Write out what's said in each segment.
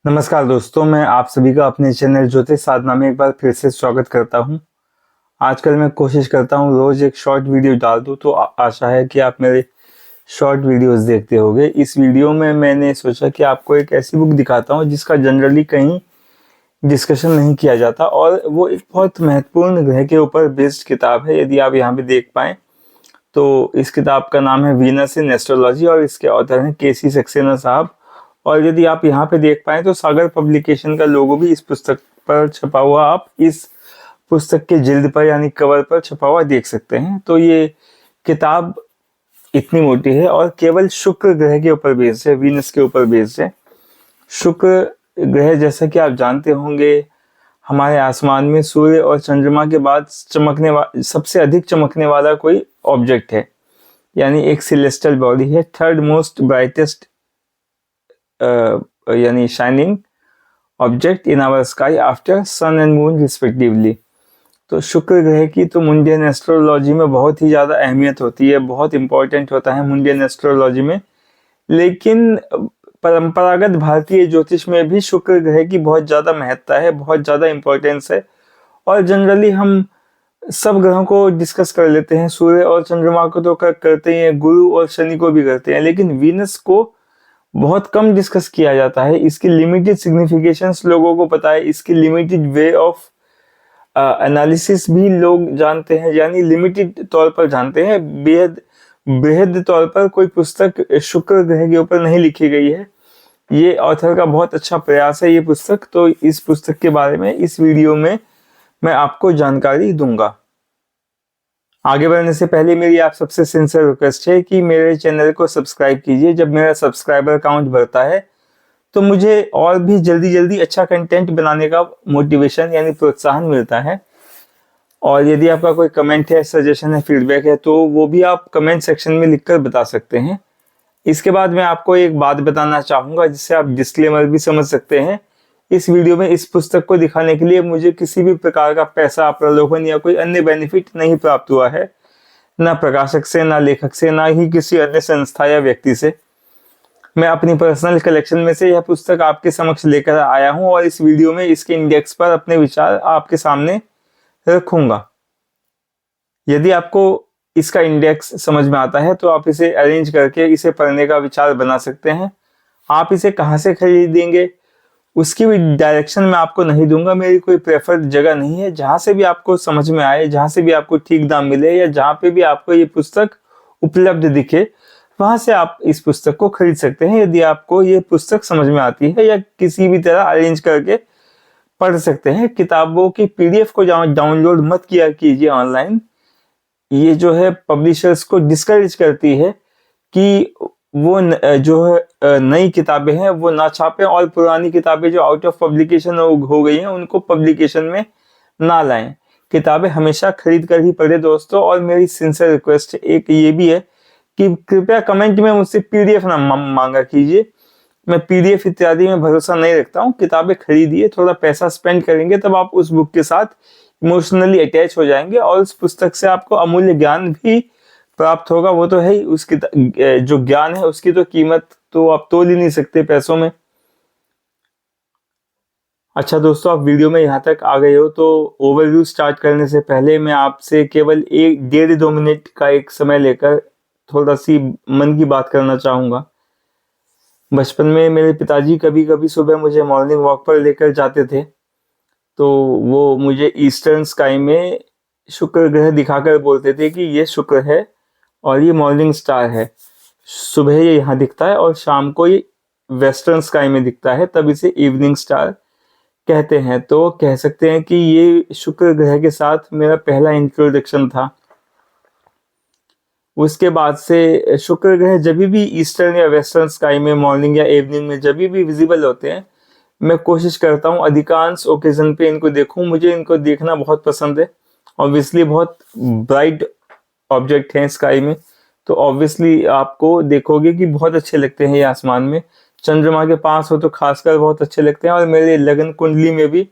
नमस्कार दोस्तों, मैं आप सभी का अपने चैनल ज्योतिष साधना में एक बार फिर से स्वागत करता हूं। आजकल मैं कोशिश करता हूं रोज एक शॉर्ट वीडियो डाल दूं, तो आशा है कि आप मेरे शॉर्ट वीडियोस देखते होंगे। इस वीडियो में मैंने सोचा कि आपको एक ऐसी बुक दिखाता हूं जिसका जनरली कहीं डिस्कशन नहीं किया जाता, और वो एक बहुत महत्वपूर्ण ग्रह के ऊपर बेस्ड किताब है। यदि आप यहाँ पे देख पाएँ तो इस किताब का नाम है वीनस इन एस्ट्रोलॉजी और इसके ऑथर हैं केसी सक्सेना साहब। और यदि आप यहाँ पे देख पाएँ तो सागर पब्लिकेशन का लोगो भी इस पुस्तक पर छपा हुआ आप इस पुस्तक के जिल्द पर यानी कवर पर छपा हुआ देख सकते हैं। तो ये किताब इतनी मोटी है और केवल शुक्र ग्रह के ऊपर बेस्ड है, वीनस के ऊपर बेस्ड है। शुक्र ग्रह, जैसा कि आप जानते होंगे, हमारे आसमान में सूर्य और चंद्रमा के बाद सबसे अधिक चमकने वाला कोई ऑब्जेक्ट है, यानी एक सिलेस्टियल बॉडी है, थर्ड मोस्ट ब्राइटेस्ट यानी shining object in our sky after sun and moon respectively. तो शुक्र ग्रह की तो मुंडियन एस्ट्रोलॉजी में बहुत ही ज़्यादा अहमियत होती है, बहुत इंपॉर्टेंट होता है मुंडियन एस्ट्रोलॉजी में। लेकिन परंपरागत भारतीय ज्योतिष में भी शुक्र ग्रह की बहुत ज़्यादा महत्ता है, बहुत ज़्यादा इंपॉर्टेंस है। और जनरली हम सब ग्रहों को डिस्कस कर लेते हैं, सूर्य और चंद्रमा को तो करते ही हैं, गुरु और शनि को भी करते हैं, लेकिन वीनस को बहुत कम डिस्कस किया जाता है। इसकी लिमिटेड सिग्निफिकेशंस लोगों को पता है, इसकी लिमिटेड वे ऑफ एनालिसिस भी लोग जानते हैं, यानी लिमिटेड तौर पर जानते हैं। बेहद बृहद तौर पर कोई पुस्तक शुक्र ग्रह के ऊपर नहीं लिखी गई है। ये ऑथर का बहुत अच्छा प्रयास है ये पुस्तक। तो इस पुस्तक के बारे में इस वीडियो में मैं आपको जानकारी दूंगा। आगे बढ़ने से पहले मेरी आप सबसे सिंसियर रिक्वेस्ट है कि मेरे चैनल को सब्सक्राइब कीजिए। जब मेरा सब्सक्राइबर काउंट बढ़ता है तो मुझे और भी जल्दी अच्छा कंटेंट बनाने का मोटिवेशन यानी प्रोत्साहन मिलता है। और यदि आपका कोई कमेंट है, सजेशन है, फीडबैक है, तो वो भी आप कमेंट सेक्शन में लिखकर बता सकते हैं। इसके बाद मैं आपको एक बात बताना चाहूँगा जिससे आप डिस्क्लेमर भी समझ सकते हैं। इस वीडियो में इस पुस्तक को दिखाने के लिए मुझे किसी भी प्रकार का पैसा, प्रलोभन या कोई अन्य बेनिफिट नहीं प्राप्त हुआ है, ना प्रकाशक से, ना लेखक से, ना ही किसी अन्य संस्था या व्यक्ति से। मैं अपनी पर्सनल कलेक्शन में से यह पुस्तक आपके समक्ष लेकर आया हूं और इस वीडियो में इसके इंडेक्स पर अपने विचार आपके सामने रखूंगा। यदि आपको इसका इंडेक्स समझ में आता है तो आप इसे अरेंज करके इसे पढ़ने का विचार बना सकते हैं। आप इसे कहाँ से खरीदेंगे उसकी भी डायरेक्शन मैं आपको नहीं दूंगा। मेरी कोई प्रेफर्ड जगह नहीं है। जहां से भी आपको समझ में आए, जहां से भी आपको ठीक दाम मिले, या जहां पे भी आपको ये पुस्तक उपलब्ध दिखे, वहां से आप इस पुस्तक को खरीद सकते हैं। यदि आपको ये पुस्तक समझ में आती है, या किसी भी तरह अरेंज करके पढ़ सकते हैं। किताबों की पीडीएफ को डाउनलोड मत किया कीजिए ऑनलाइन। ये जो है पब्लिशर्स को डिस्करेज करती है कि वो जो है नई किताबें हैं वो ना छापें, और पुरानी किताबें जो आउट ऑफ पब्लिकेशन हो गई हैं उनको पब्लिकेशन में ना लाएं। किताबें हमेशा खरीद कर ही पढ़े दोस्तों। और मेरी सिंसियर रिक्वेस्ट एक ये भी है कि कृपया कमेंट में मुझसे पीडीएफ ना मांगा कीजिए। मैं पीडीएफ इत्यादि में भरोसा नहीं रखता हूँ। किताबें खरीदिए, थोड़ा पैसा स्पेंड करेंगे तब आप उस बुक के साथ इमोशनली अटैच हो जाएंगे, और उस पुस्तक से आपको अमूल्य ज्ञान भी प्राप्त होगा। वो तो है ही, उसकी जो ज्ञान है उसकी तो कीमत तो आप तोल ही नहीं सकते पैसों में। अच्छा दोस्तों, आप वीडियो में यहाँ तक आ गए हो तो ओवरव्यू स्टार्ट करने से पहले मैं आपसे केवल 1-1.5-2 मिनट का एक समय लेकर थोड़ा सी मन की बात करना चाहूँगा। बचपन में मेरे पिताजी कभी कभी सुबह मुझे मॉर्निंग वॉक पर लेकर जाते थे, तो वो मुझे ईस्टर्न स्काई में शुक्र ग्रह दिखाकर बोलते थे कि ये शुक्र है और ये मॉर्निंग स्टार है। सुबह ये यहाँ दिखता है और शाम को ये वेस्टर्न स्काई में दिखता है, तब इसे इवनिंग स्टार कहते हैं। तो कह सकते हैं कि ये शुक्र ग्रह के साथ मेरा पहला इंट्रोडक्शन था। उसके बाद से शुक्र ग्रह जब भी ईस्टर्न या वेस्टर्न स्काई में मॉर्निंग या इवनिंग में जब भी विजिबल होते हैं, मैं कोशिश करता हूँ अधिकांश ओकेजन पे इनको देखूं। मुझे इनको देखना बहुत पसंद है। ऑब्वियसली बहुत ब्राइट ऑब्जेक्ट हैं स्काई में, तो ऑब्वियसली आपको देखोगे कि बहुत अच्छे लगते हैं ये आसमान में। चंद्रमा के पास हो तो खासकर बहुत अच्छे लगते हैं, और मेरे लगन कुंडली में भी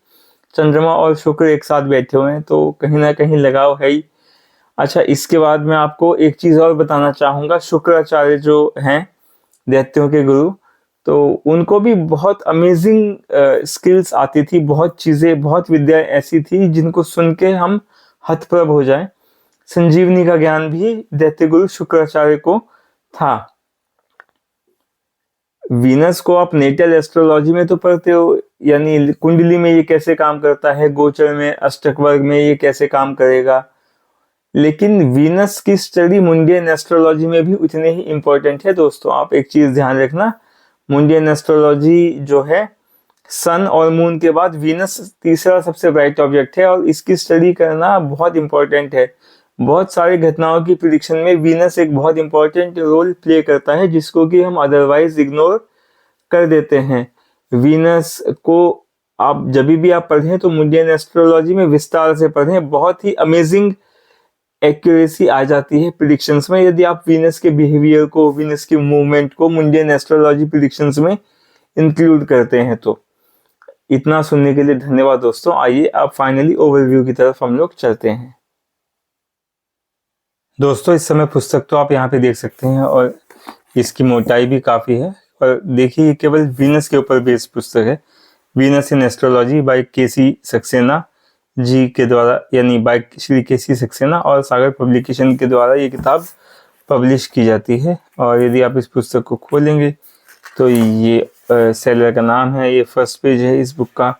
चंद्रमा और शुक्र एक साथ बैठे हुए हैं, तो कहीं ना कहीं लगाव है ही। अच्छा, इसके बाद मैं आपको एक चीज़ और बताना चाहूँगा। शुक्राचार्य जो हैं दैत्यों के गुरु, तो उनको भी बहुत अमेजिंग स्किल्स आती थी, बहुत चीज़ें, बहुत विद्या ऐसी थी जिनको सुन के हम हतप्रभ हो जाएं। संजीवनी का ज्ञान भी दैत्यगुरु शुक्राचार्य को था। वीनस को आप नेटल एस्ट्रोलॉजी में तो पढ़ते हो, यानी कुंडली में ये कैसे काम करता है, गोचर में, अष्टक वर्ग में ये कैसे काम करेगा, लेकिन वीनस की स्टडी मुंडियन एस्ट्रोलॉजी में भी उतने ही इंपॉर्टेंट है। दोस्तों आप एक चीज ध्यान रखना, मुंडियन एस्ट्रोलॉजी जो है, सन और मून के बाद वीनस तीसरा सबसे ब्राइट ऑब्जेक्ट है और इसकी स्टडी करना बहुत इंपॉर्टेंट है। बहुत सारी घटनाओं की प्रिडिक्शन में वीनस एक बहुत इंपॉर्टेंट रोल प्ले करता है, जिसको कि हम अदरवाइज इग्नोर कर देते हैं। वीनस को आप जब भी आप पढ़ें तो मुंडियन एस्ट्रोलॉजी में विस्तार से पढ़ें, बहुत ही अमेजिंग एक्यूरेसी आ जाती है प्रिडिक्शंस में यदि आप वीनस के बिहेवियर को, वीनस की मूवमेंट को मुंडियन एस्ट्रोलॉजी प्रिडिक्शंस में इंक्लूड करते हैं। तो इतना सुनने के लिए धन्यवाद दोस्तों। आइए अब फाइनली ओवरव्यू की तरफ हम लोग चलते हैं। दोस्तों इस समय पुस्तक तो आप यहाँ पे देख सकते हैं और इसकी मोटाई भी काफ़ी है, और देखिए केवल वीनस के ऊपर बेस्ड पुस्तक है। Venus in astrology by K C Saxena ji के द्वारा, यानी बाय श्री केसी सक्सेना और सागर पब्लिकेशन के द्वारा ये किताब पब्लिश की जाती है। और यदि आप इस पुस्तक को खोलेंगे तो ये सेलर का नाम है, ये फर्स्ट पेज है इस बुक का,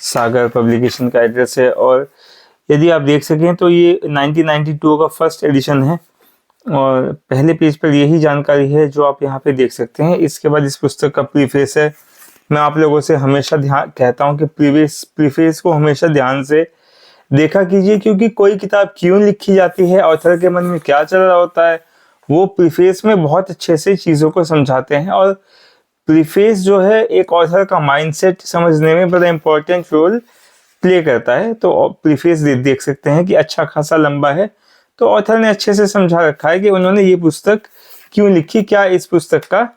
सागर पब्लिकेशन का एड्रेस है, और यदि आप देख सकें तो ये 1992 का फर्स्ट एडिशन है और पहले पेज पर यही जानकारी है जो आप यहाँ पे देख सकते हैं। इसके बाद इस पुस्तक का प्रीफेस है। मैं आप लोगों से हमेशा ध्यान कहता हूँ कि प्रीफेस को हमेशा ध्यान से देखा कीजिए, क्योंकि कोई किताब क्यों लिखी जाती है, ऑथर के मन में क्या चल रहा होता है, वो प्रीफेस में बहुत अच्छे से चीज़ों को समझाते हैं। और प्रीफेस जो है एक ऑथर का माइंडसेट समझने में बड़ा इंपॉर्टेंट रोल प्ले करता है। तो प्रीफेस देख सकते हैं कि अच्छा खासा लंबा है, तो ऑथर ने अच्छे से समझा रखा है कि उन्होंने ये पुस्तक क्यों लिखी, क्या इस पुस्तक का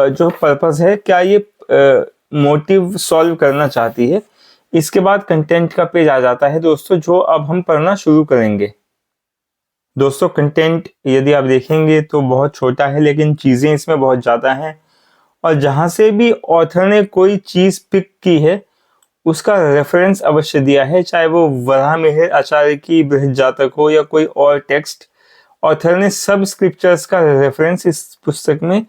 जो पर्पस है, क्या ये मोटिव सॉल्व करना चाहती है। इसके बाद कंटेंट का पेज आ जाता है दोस्तों, जो अब हम पढ़ना शुरू करेंगे। दोस्तों कंटेंट यदि आप देखेंगे तो बहुत छोटा है, लेकिन चीज़ें इसमें बहुत ज़्यादा हैं, और जहाँ से भी ऑथर ने कोई चीज़ पिक की है उसका रेफरेंस अवश्य दिया है, चाहे वो वराहमिहिर आचार्य की बृहज्जातक हो या कोई और टेक्स्ट। ऑथर ने सब स्क्रिप्चर्स का रेफरेंस इस पुस्तक में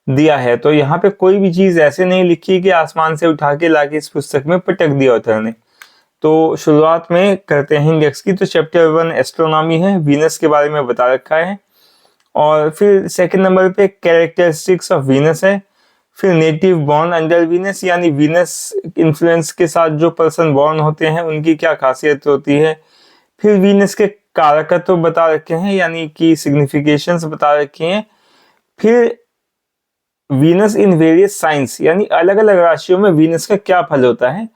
दिया है। तो यहाँ पे कोई भी चीज़ ऐसे नहीं लिखी कि आसमान से उठा के लाके इस पुस्तक में पटक दिया ऑथर ने। तो शुरुआत में करते हैं इंडेक्स की। तो चैप्टर 1 एस्ट्रोनॉमी है, वीनस के बारे में बता रखा है, और फिर सेकंड नंबर पे कैरेक्टरिस्टिक्स ऑफ वीनस है, फिर नेटिव बॉर्न अंडर वीनस, यानी वीनस इन्फ्लुएंस के साथ जो पर्सन बॉर्न होते हैं उनकी क्या खासियत होती है, फिर वीनस के कारकत्व बता रखे हैं, यानी कि सिग्निफिकेशंस बता रखे हैं, फिर वीनस इन वेरियस साइंस, यानी अलग अलग राशियों में वीनस का क्या फल होता है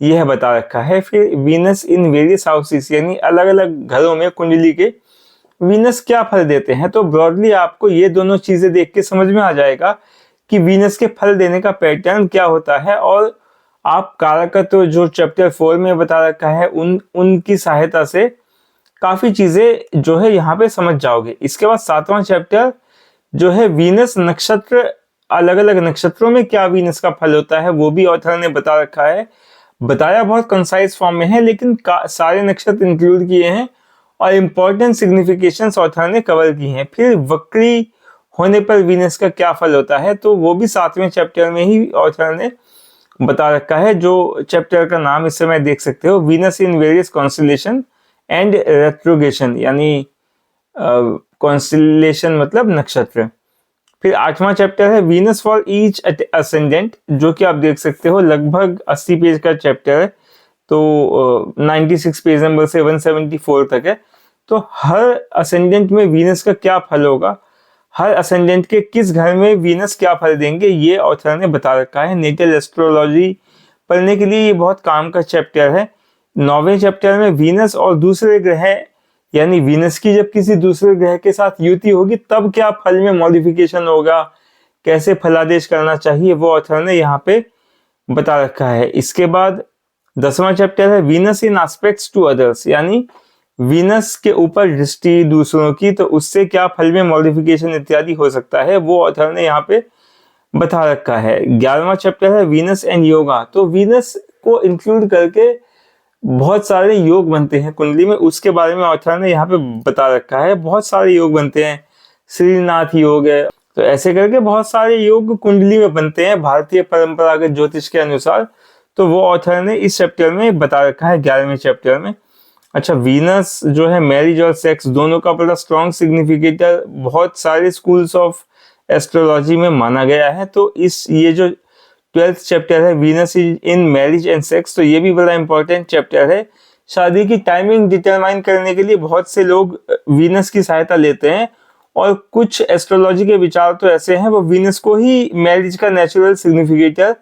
यह बता रखा है, फिर वीनस इन वेरियस हाउसेस, यानी अलग अलग घरों में कुंडली के वीनस क्या फल देते हैं। तो ब्रॉडली आपको ये दोनों चीजें देख के समझ में आ जाएगा कि वीनस के फल देने का पैटर्न क्या होता है, और आप कारकत्व जो चैप्टर 4 में बता रखा है उनकी सहायता से काफी चीजें जो है यहाँ पे समझ जाओगे। इसके बाद 7वां चैप्टर जो है वीनस नक्षत्र, अलग अलग नक्षत्रों में क्या वीनस का फल होता है वो भी ऑथर ने बता रखा है। बताया बहुत कंसाइज फॉर्म में है, लेकिन सारे नक्षत्र इंक्लूड किए हैं और इम्पोर्टेंट सिग्निफिकेशंस ऑथर ने कवर की हैं। फिर वक्री होने पर वीनस का क्या फल होता है, तो वो भी 7वें चैप्टर में ही ऑथर ने बता रखा है, जो चैप्टर का नाम इस समय देख सकते हो, Venus in various constellation and retrogression, यानी कॉन्स्टेलेशन मतलब नक्षत्र। फिर 8वां चैप्टर है वीनस फॉर ईच असेंडेंट, जो कि आप देख सकते हो लगभग 80 पेज का चैप्टर है, तो 96 पेज नंबर से 174 तक है। तो हर असेंडेंट में वीनस का क्या फल होगा, हर असेंडेंट के किस घर में वीनस क्या फल देंगे, ये ऑथर ने बता रखा है। नेटल एस्ट्रोलॉजी पढ़ने के लिए ये बहुत काम का चैप्टर है। 9वें चैप्टर में वीनस और दूसरे ग्रह, यानी वीनस की जब किसी दूसरे ग्रह के साथ युति होगी तब क्या फल में मॉडिफिकेशन होगा, कैसे फलादेश करना चाहिए, वो ऑथर ने यहाँ पे बता रखा है। इसके बाद 10वां चैप्टर है Venus in aspects to others, यानी वीनस के ऊपर दृष्टि दूसरों की, तो उससे क्या फल में मॉडिफिकेशन इत्यादि हो सकता है, वो ऑथर ने यहाँ पे बता रखा है। 11वां चैप्टर है वीनस एंड योगा। तो वीनस को इंक्लूड करके बहुत सारे योग बनते हैं कुंडली में, उसके बारे में ऑथर ने यहाँ पे बता रखा है। बहुत सारे योग बनते हैं, श्रीनाथ योग है, तो ऐसे करके बहुत सारे योग कुंडली में बनते हैं भारतीय परंपरागत ज्योतिष के अनुसार। तो वो ऑथर ने इस चैप्टर में बता रखा है, 11वें चैप्टर में। अच्छा, वीनस जो है मैरिज और सेक्स दोनों का बड़ा स्ट्रॉन्ग सिग्निफिकेटर बहुत सारे स्कूल्स ऑफ एस्ट्रोलॉजी में माना गया है। तो ये जो 12th चैप्टर है Venus in marriage and sex, तो ये भी बड़ा इंपॉर्टेंट चैप्टर है। शादी की टाइमिंग डिटरमाइन करने के लिए बहुत से लोग वीनस की सहायता लेते हैं, और कुछ एस्ट्रोलॉजी के विचार तो ऐसे हैं वो वीनस को ही मैरिज का नेचुरल सिग्निफिकेटर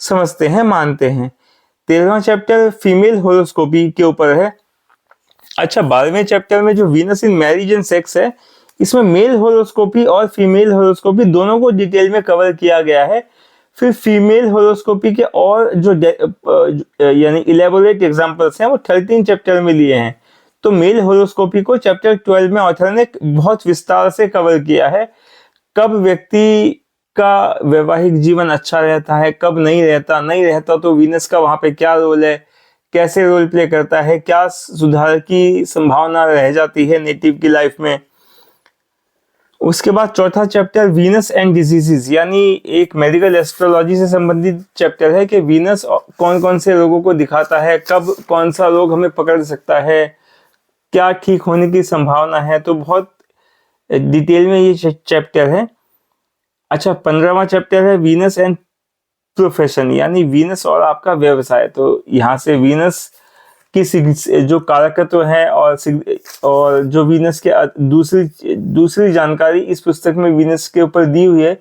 समझते हैं, मानते हैं। 13वां चैप्टर फीमेल होरोस्कोपी के ऊपर है। अच्छा, 12वें चैप्टर में जो Venus in marriage and sex है, इसमें मेल होरोस्कोपी और फीमेल होरोस्कोपी दोनों को डिटेल में कवर किया गया है। फिर फीमेल होरोस्कोपी के और जो यानी इलेबोरेट एग्जांपल्स हैं वो 13 चैप्टर में लिए हैं। तो मेल होरोस्कोपी को चैप्टर 12 में ऑथर ने बहुत विस्तार से कवर किया है। कब व्यक्ति का वैवाहिक जीवन अच्छा रहता है, कब नहीं रहता तो वीनस का वहां पे क्या रोल है, कैसे रोल प्ले करता है, क्या सुधार की संभावना रह जाती है नेटिव की लाइफ में। उसके बाद चौथा चैप्टर वीनस एंड डिजीजेस, यानी एक मेडिकल एस्ट्रोलॉजी से संबंधित चैप्टर है कि वीनस कौन कौन से रोगों को दिखाता है, कब कौन सा रोग हमें पकड़ सकता है, क्या ठीक होने की संभावना है। तो बहुत डिटेल में ये चैप्टर है। अच्छा, 15वां चैप्टर है वीनस एंड प्रोफेशन, यानी वीनस और आपका व्यवसाय। तो यहाँ से वीनस की जो कारकत्व है और जो वीनस के दूसरी जानकारी इस पुस्तक में वीनस के ऊपर दी हुई है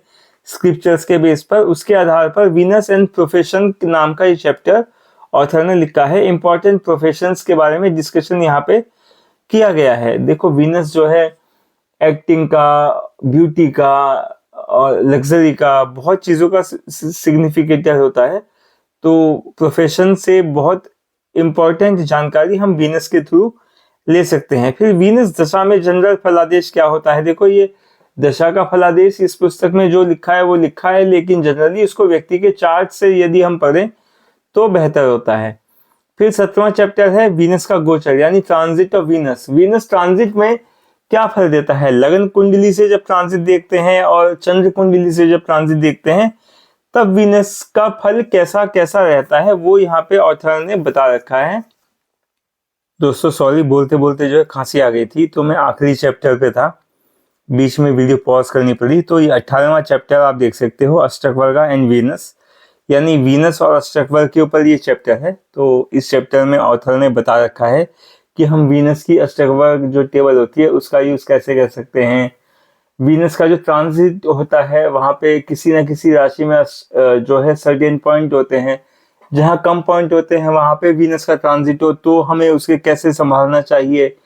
स्क्रिप्चर्स के बेस पर, उसके आधार पर वीनस एंड प्रोफेशन नाम का ये चैप्टर ऑथर ने लिखा है। इंपॉर्टेंट प्रोफेशंस के बारे में डिस्कशन यहाँ पे किया गया है। देखो, वीनस जो है एक्टिंग का, ब्यूटी का और लग्जरी का, बहुत चीजों का सिग्निफिकेटर होता है। तो प्रोफेशन से बहुत इंपॉर्टेंट जानकारी हम वीनस के थ्रू ले सकते हैं। फिर वीनस दशा में जनरल फलादेश क्या होता है। देखो, ये दशा का फलादेश इस पुस्तक में जो लिखा है वो लिखा है, लेकिन जनरली उसको व्यक्ति के चार्ट से यदि हम पढ़ें तो बेहतर होता है। फिर 7वां चैप्टर है वीनस का गोचर, यानी transit of Venus. Venus transit में क्या फल देता है। लगन कुंडली से जब ट्रांजिट देखते हैं और चंद्र कुंडली से जब ट्रांजिट देखते हैं, तब वीनस का फल कैसा कैसा रहता है वो यहाँ पे ऑथर ने बता रखा है। दोस्तों सॉरी, बोलते बोलते जो है खांसी आ गई थी, तो मैं आखिरी चैप्टर पे था, बीच में वीडियो पॉज करनी पड़ी। तो ये 18वां चैप्टर आप देख सकते हो, अष्टक वर्गा एंड वीनस, यानी वीनस और अष्टक वर्ग के ऊपर ये चैप्टर है। तो इस चैप्टर में ऑथर ने बता रखा है कि हम वीनस की अष्टक वर्ग जो टेबल होती है उसका यूज कैसे कर सकते हैं। वीनस का जो ट्रांजिट होता है वहां पे किसी ना किसी राशि में जो है सर्टेन पॉइंट होते हैं, जहां कम पॉइंट होते हैं वहां पे वीनस का ट्रांजिट हो तो हमें उसके कैसे संभालना चाहिए।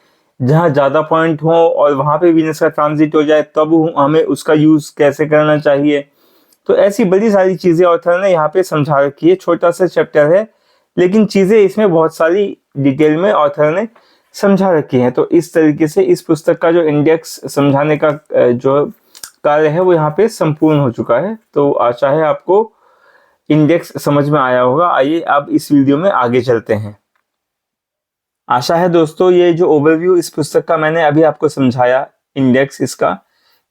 जहां ज्यादा पॉइंट हो और वहां पे वीनस का ट्रांजिट हो जाए तब हमें उसका यूज कैसे करना चाहिए। तो ऐसी बड़ी सारी चीजें ऑथर ने यहाँ पे समझा रखी है। छोटा सा चैप्टर है, लेकिन चीजें इसमें बहुत सारी डिटेल में ऑथर ने समझा रखी है। तो इस तरीके से इस पुस्तक का जो इंडेक्स समझाने का जो कार्य है वो यहाँ पे संपूर्ण हो चुका है। तो आशा है आपको इंडेक्स समझ में आया होगा। आइए अब इस वीडियो में आगे चलते हैं। आशा है दोस्तों ये जो ओवरव्यू इस पुस्तक का मैंने अभी आपको समझाया, इंडेक्स इसका,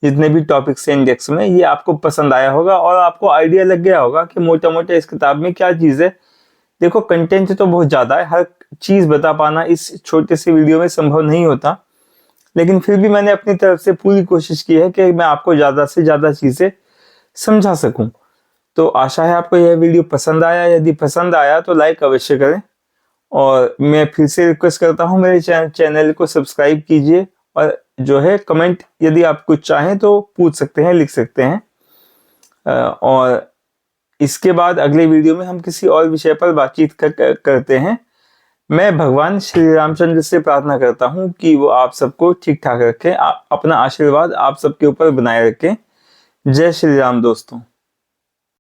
जितने भी टॉपिक्स हैं इंडेक्स में, ये आपको पसंद आया होगा और आपको आइडिया लग गया होगा कि मोटा मोटा इस किताब में क्या चीज़ है। देखो, कंटेंट तो बहुत ज़्यादा है, हर चीज़ बता पाना इस छोटे से वीडियो में संभव नहीं होता, लेकिन फिर भी मैंने अपनी तरफ से पूरी कोशिश की है कि मैं आपको ज़्यादा से ज़्यादा चीज़ें समझा सकूं। तो आशा है आपको यह वीडियो पसंद आया। यदि पसंद आया तो लाइक अवश्य करें, और मैं फिर से रिक्वेस्ट करता हूं मेरे चैनल को सब्सक्राइब कीजिए, और जो है कमेंट यदि आप कुछ चाहें तो पूछ सकते हैं, लिख सकते हैं। और इसके बाद अगले वीडियो में हम किसी और विषय पर बातचीत करते हैं। मैं भगवान श्री रामचंद्र से प्रार्थना करता हूं कि वो आप सबको ठीक ठाक रखें, अपना आशीर्वाद आप सबके ऊपर बनाए रखें। जय श्री राम दोस्तों।